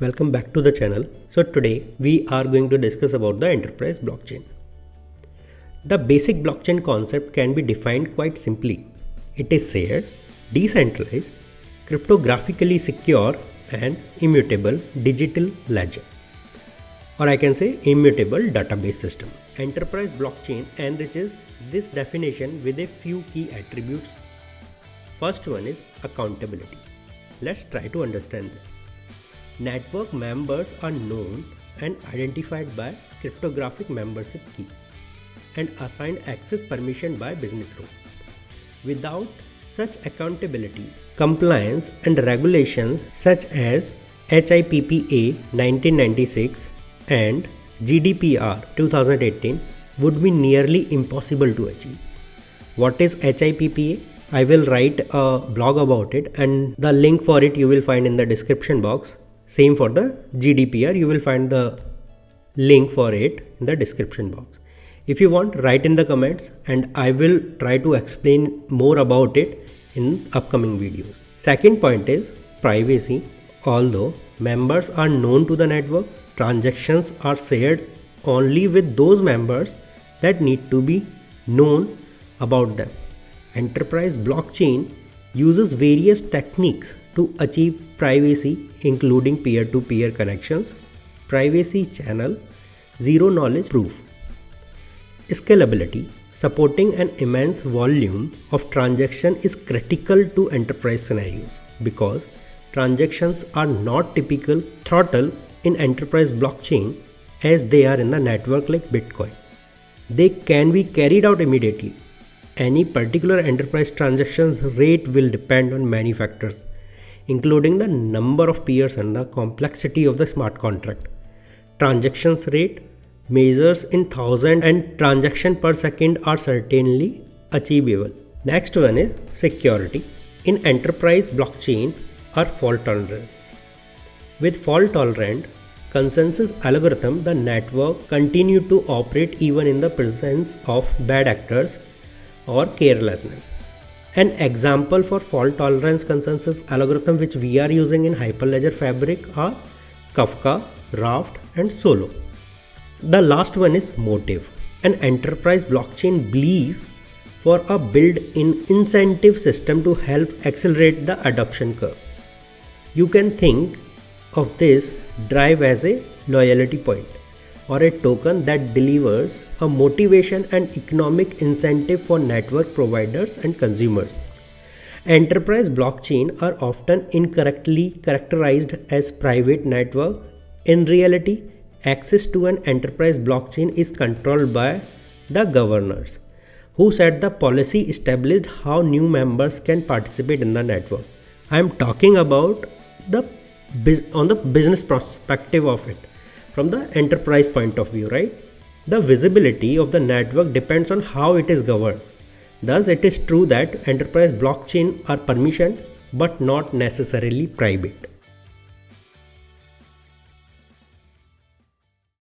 Welcome back to the channel. So today we are going to discuss about the enterprise blockchain. The basic blockchain concept can be defined quite simply. It is shared, decentralized, cryptographically secure and immutable digital ledger. Or I can say immutable database system. Enterprise blockchain enriches this definition with a few key attributes. First one is accountability. Let's try to understand this. Network members are known and identified by cryptographic membership key and assigned access permission by business rule. Without such accountability, compliance and regulations such as HIPPA 1996 and GDPR 2018 would be nearly impossible to achieve. What is HIPPA? I will write a blog about it and the link for it you will find in the description box. Same for the GDPR, you will find the link for it in the description box. If you want, write in the comments and I will try to explain more about it in upcoming videos. Second point is privacy. Although members are known to the network, transactions are shared only with those members that need to be known about them. Enterprise blockchain uses various techniques to achieve privacy, including peer-to-peer connections, privacy channel, zero knowledge proof. Scalability. Supporting an immense volume of transaction is critical to enterprise scenarios because transactions are not typical throttle in enterprise blockchain as they are in the network like Bitcoin. They can be carried out immediately. Any particular enterprise transactions rate will depend on many factors, including the number of peers and the complexity of the smart contract. Transactions rate measures in thousands and transactions per second are certainly achievable. Next one is security. In enterprise blockchain are fault tolerance. With fault tolerant consensus algorithm, the network continue to operate even in the presence of bad actors or carelessness. An example for fault tolerance consensus algorithm which we are using in Hyperledger Fabric are Kafka, Raft and Solo. The last one is motive. An enterprise blockchain believes for a built-in incentive system to help accelerate the adoption curve. You can think of this drive as a loyalty point or a token that delivers a motivation and economic incentive for network providers and consumers. Enterprise blockchain are often incorrectly characterized as private network. In reality, access to an enterprise blockchain is controlled by the governors, who set the policy established how new members can participate in the network. I am talking about on the business perspective of it. From the enterprise point of view, right? The visibility of the network depends on how it is governed. Thus, it is true that enterprise blockchain are permissioned but not necessarily private.